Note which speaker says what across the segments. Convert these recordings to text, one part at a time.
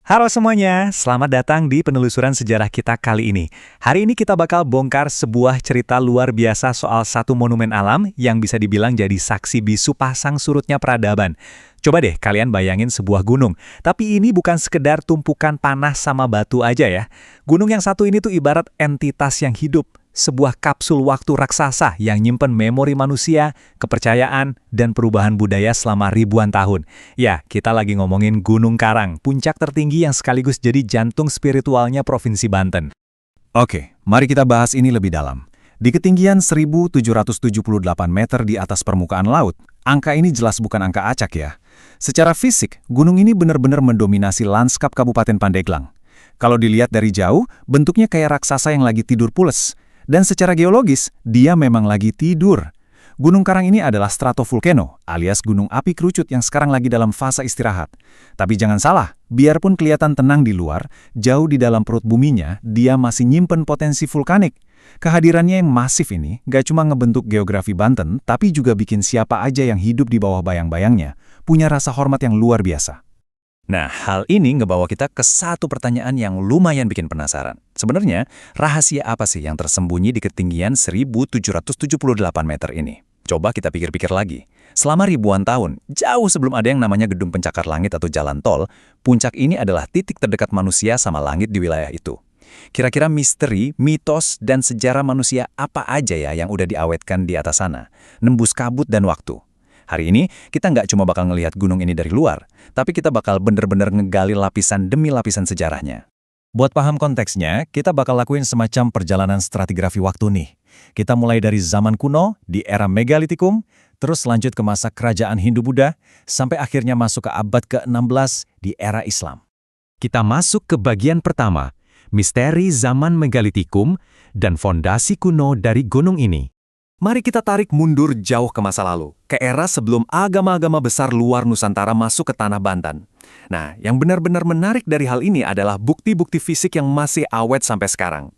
Speaker 1: Halo semuanya, selamat datang di penelusuran sejarah kita kali ini. Hari ini kita bakal bongkar sebuah cerita luar biasa soal satu monumen alam yang bisa dibilang jadi saksi bisu pasang surutnya peradaban. Coba deh kalian bayangin sebuah gunung, tapi ini bukan sekedar tumpukan tanah sama batu aja ya. Gunung yang satu ini tuh ibarat entitas yang hidup, sebuah kapsul waktu raksasa yang nyimpen memori manusia, kepercayaan, dan perubahan budaya selama ribuan tahun. Ya, kita lagi ngomongin Gunung Karang, puncak tertinggi yang sekaligus jadi jantung spiritualnya Provinsi Banten.
Speaker 2: Oke, mari kita bahas ini lebih dalam. Di ketinggian 1.778 meter di atas permukaan laut, angka ini jelas bukan angka acak ya. Secara fisik, gunung ini benar-benar mendominasi lanskap Kabupaten Pandeglang. Kalau dilihat dari jauh, bentuknya kayak raksasa yang lagi tidur pules. Dan secara geologis, dia memang lagi tidur. Gunung Karang ini adalah stratovolcano, alias gunung api kerucut yang sekarang lagi dalam fase istirahat. Tapi jangan salah, biarpun kelihatan tenang di luar, jauh di dalam perut buminya, dia masih nyimpen potensi vulkanik. Kehadirannya yang masif ini gak cuma ngebentuk geografi Banten, tapi juga bikin siapa aja yang hidup di bawah bayang-bayangnya punya rasa hormat yang luar biasa.
Speaker 1: Nah, hal ini ngebawa kita ke satu pertanyaan yang lumayan bikin penasaran. Sebenarnya, rahasia apa sih yang tersembunyi di ketinggian 1.778 meter ini? Coba kita pikir-pikir lagi. Selama ribuan tahun, jauh sebelum ada yang namanya gedung pencakar langit atau jalan tol, puncak ini adalah titik terdekat manusia sama langit di wilayah itu. Kira-kira misteri, mitos, dan sejarah manusia apa aja ya yang udah diawetkan di atas sana, nembus kabut dan waktu? Hari ini, kita nggak cuma bakal ngelihat gunung ini dari luar, tapi kita bakal bener-bener ngegali lapisan demi lapisan sejarahnya. Buat paham konteksnya, kita bakal lakuin semacam perjalanan stratigrafi waktu nih. Kita mulai dari zaman kuno, di era Megalitikum, terus lanjut ke masa kerajaan Hindu-Buddha, sampai akhirnya masuk ke abad ke-16 di era Islam. Kita masuk ke bagian pertama, misteri zaman Megalitikum dan fondasi kuno dari gunung ini.
Speaker 3: Mari kita tarik mundur jauh ke masa lalu, ke era sebelum agama-agama besar luar Nusantara masuk ke tanah Banten. Nah, yang benar-benar menarik dari hal ini adalah bukti-bukti fisik yang masih awet sampai sekarang.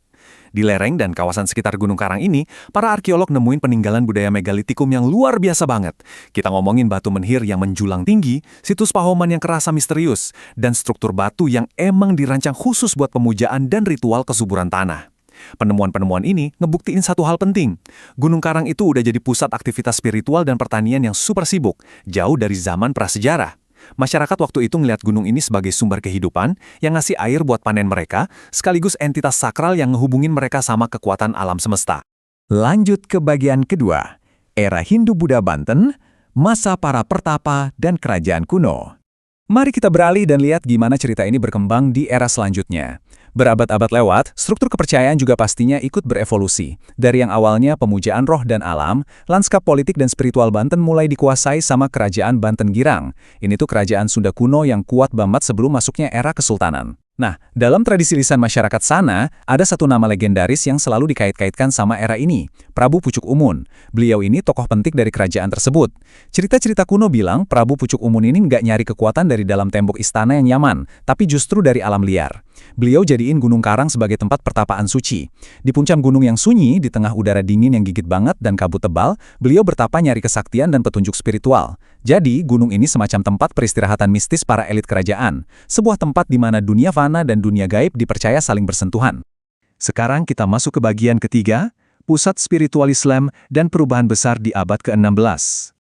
Speaker 3: Di lereng dan kawasan sekitar Gunung Karang ini, para arkeolog nemuin peninggalan budaya megalitikum yang luar biasa banget. Kita ngomongin batu menhir yang menjulang tinggi, situs pahoman yang kerasa misterius, dan struktur batu yang emang dirancang khusus buat pemujaan dan ritual kesuburan tanah. Penemuan-penemuan ini ngebuktiin satu hal penting. Gunung Karang itu udah jadi pusat aktivitas spiritual dan pertanian yang super sibuk, jauh dari zaman prasejarah. Masyarakat waktu itu ngelihat gunung ini sebagai sumber kehidupan yang ngasih air buat panen mereka, sekaligus entitas sakral yang ngehubungin mereka sama kekuatan alam semesta.
Speaker 1: Lanjut ke bagian kedua, era Hindu-Buddha Banten, masa para pertapa dan kerajaan kuno. Mari kita beralih dan lihat gimana cerita ini berkembang di era selanjutnya. Berabad-abad lewat, struktur kepercayaan juga pastinya ikut berevolusi. Dari yang awalnya pemujaan roh dan alam, lanskap politik dan spiritual Banten mulai dikuasai sama kerajaan Banten Girang. Ini tuh kerajaan Sunda kuno yang kuat banget sebelum masuknya era kesultanan. Nah, dalam tradisi lisan masyarakat sana, ada satu nama legendaris yang selalu dikait-kaitkan sama era ini, Prabu Pucuk Umun. Beliau ini tokoh penting dari kerajaan tersebut. Cerita-cerita kuno bilang Prabu Pucuk Umun ini nggak nyari kekuatan dari dalam tembok istana yang nyaman, tapi justru dari alam liar. Beliau jadiin Gunung Karang sebagai tempat pertapaan suci. Di puncak gunung yang sunyi, di tengah udara dingin yang gigit banget dan kabut tebal, beliau bertapa nyari kesaktian dan petunjuk spiritual. Jadi, gunung ini semacam tempat peristirahatan mistis para elit kerajaan. Sebuah tempat di mana dunia fana dan dunia gaib dipercaya saling bersentuhan. Sekarang kita masuk ke bagian ketiga, pusat spiritual Islam dan perubahan besar di abad ke-16.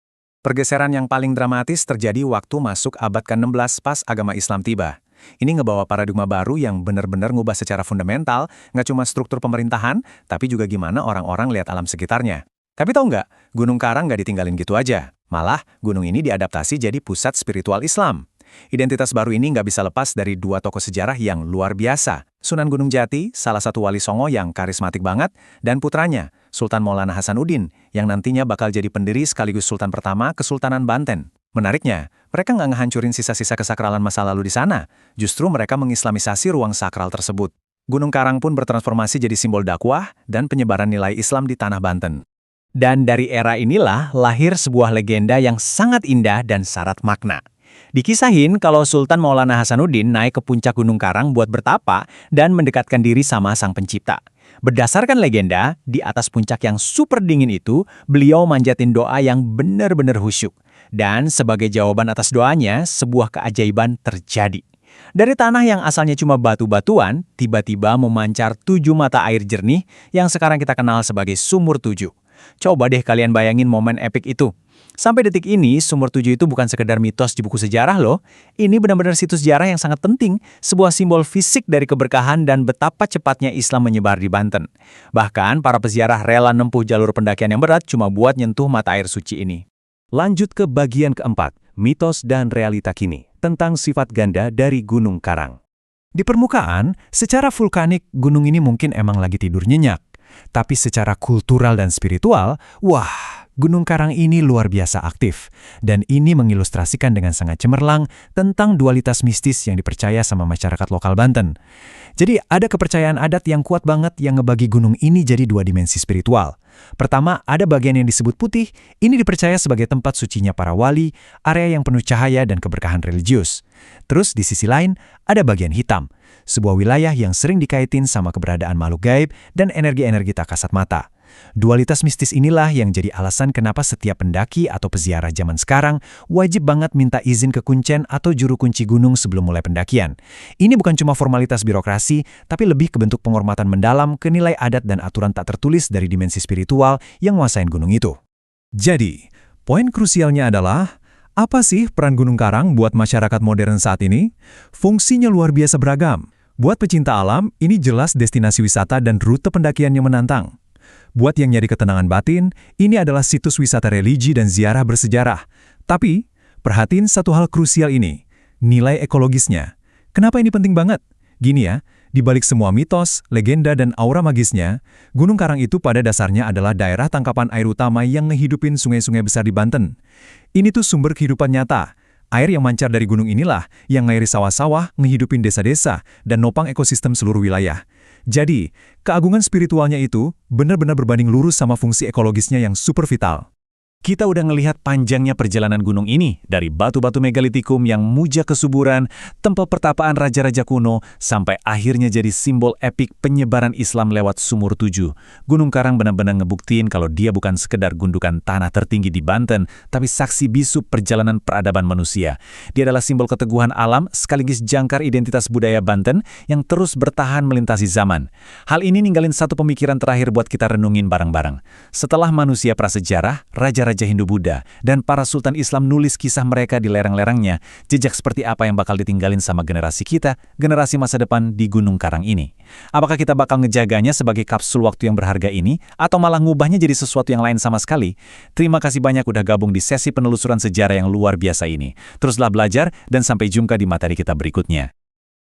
Speaker 3: Pergeseran yang paling dramatis terjadi waktu masuk abad ke-16 pas agama Islam tiba. Ini ngebawa paradigma baru yang benar-benar ngubah secara fundamental, nggak cuma struktur pemerintahan, tapi juga gimana orang-orang lihat alam sekitarnya. Tapi tahu nggak, Gunung Karang nggak ditinggalin gitu aja. Malah, gunung ini diadaptasi jadi pusat spiritual Islam. Identitas baru ini nggak bisa lepas dari dua tokoh sejarah yang luar biasa. Sunan Gunung Jati, salah satu wali Songo yang karismatik banget, dan putranya, Sultan Maulana Hasanuddin, yang nantinya bakal jadi pendiri sekaligus Sultan pertama Kesultanan Banten. Menariknya, mereka nggak ngehancurin sisa-sisa kesakralan masa lalu di sana. Justru mereka mengislamisasi ruang sakral tersebut. Gunung Karang pun bertransformasi jadi simbol dakwah dan penyebaran nilai Islam di tanah Banten.
Speaker 1: Dan dari era inilah lahir sebuah legenda yang sangat indah dan syarat makna. Dikisahin kalau Sultan Maulana Hasanuddin naik ke puncak Gunung Karang buat bertapa dan mendekatkan diri sama Sang Pencipta. Berdasarkan legenda, di atas puncak yang super dingin itu, beliau manjatin doa yang benar-benar khusyuk. Dan sebagai jawaban atas doanya, sebuah keajaiban terjadi. Dari tanah yang asalnya cuma batu-batuan, tiba-tiba memancar 7 mata air jernih yang sekarang kita kenal sebagai Sumur 7. Coba deh kalian bayangin momen epik itu. Sampai detik ini, Sumur 7 itu bukan sekedar mitos di buku sejarah loh. Ini benar-benar situs sejarah yang sangat penting, sebuah simbol fisik dari keberkahan dan betapa cepatnya Islam menyebar di Banten. Bahkan, para peziarah rela nempuh jalur pendakian yang berat cuma buat nyentuh mata air suci ini.
Speaker 2: Lanjut ke bagian keempat, mitos dan realita kini, tentang sifat ganda dari Gunung Karang. Di permukaan, secara vulkanik, gunung ini mungkin emang lagi tidur nyenyak. Tapi secara kultural dan spiritual, wah, Gunung Karang ini luar biasa aktif. Dan ini mengilustrasikan dengan sangat cemerlang tentang dualitas mistis yang dipercaya sama masyarakat lokal Banten. Jadi ada kepercayaan adat yang kuat banget yang ngebagi gunung ini jadi 2 dimensi spiritual. Pertama, ada bagian yang disebut putih, ini dipercaya sebagai tempat sucinya para wali, area yang penuh cahaya dan keberkahan religius. Terus di sisi lain, ada bagian hitam, sebuah wilayah yang sering dikaitin sama keberadaan makhluk gaib dan energi-energi tak kasat mata. Dualitas mistis inilah yang jadi alasan kenapa setiap pendaki atau peziarah zaman sekarang wajib banget minta izin ke kuncen atau juru kunci gunung sebelum mulai pendakian. Ini bukan cuma formalitas birokrasi, tapi lebih ke bentuk penghormatan mendalam ke nilai adat dan aturan tak tertulis dari dimensi spiritual yang nguasain gunung itu. Jadi, poin krusialnya adalah, apa sih peran Gunung Karang buat masyarakat modern saat ini? Fungsinya luar biasa beragam. Buat pecinta alam, ini jelas destinasi wisata dan rute pendakian yang menantang. Buat yang nyari ketenangan batin, ini adalah situs wisata religi dan ziarah bersejarah. Tapi, perhatiin satu hal krusial ini, nilai ekologisnya. Kenapa ini penting banget? Gini ya, di balik semua mitos, legenda, dan aura magisnya, Gunung Karang itu pada dasarnya adalah daerah tangkapan air utama yang ngehidupin sungai-sungai besar di Banten. Ini tuh sumber kehidupan nyata. Air yang mancar dari gunung inilah yang ngairi sawah-sawah, ngehidupin desa-desa, dan nopang ekosistem seluruh wilayah. Jadi, keagungan spiritualnya itu benar-benar berbanding lurus sama fungsi ekologisnya yang super vital. Kita udah ngelihat panjangnya perjalanan gunung ini, dari batu-batu megalitikum yang muja kesuburan, tempat pertapaan raja-raja kuno, sampai akhirnya jadi simbol epik penyebaran Islam lewat Sumur 7. Gunung Karang benar-benar ngebuktiin kalau dia bukan sekedar gundukan tanah tertinggi di Banten, tapi saksi bisu perjalanan peradaban manusia. Dia adalah simbol keteguhan alam, sekaligus jangkar identitas budaya Banten yang terus bertahan melintasi zaman. Hal ini ninggalin satu pemikiran terakhir buat kita renungin bareng-bareng. Setelah manusia prasejarah, raja-raja Hindu-Buddha, dan para sultan Islam nulis kisah mereka di lereng-lerengnya, jejak seperti apa yang bakal ditinggalin sama generasi kita, generasi masa depan di Gunung Karang ini. Apakah kita bakal ngejaganya sebagai kapsul waktu yang berharga ini, atau malah ngubahnya jadi sesuatu yang lain sama sekali? Terima kasih banyak udah gabung di sesi penelusuran sejarah yang luar biasa ini. Teruslah belajar, dan sampai jumpa di materi kita berikutnya.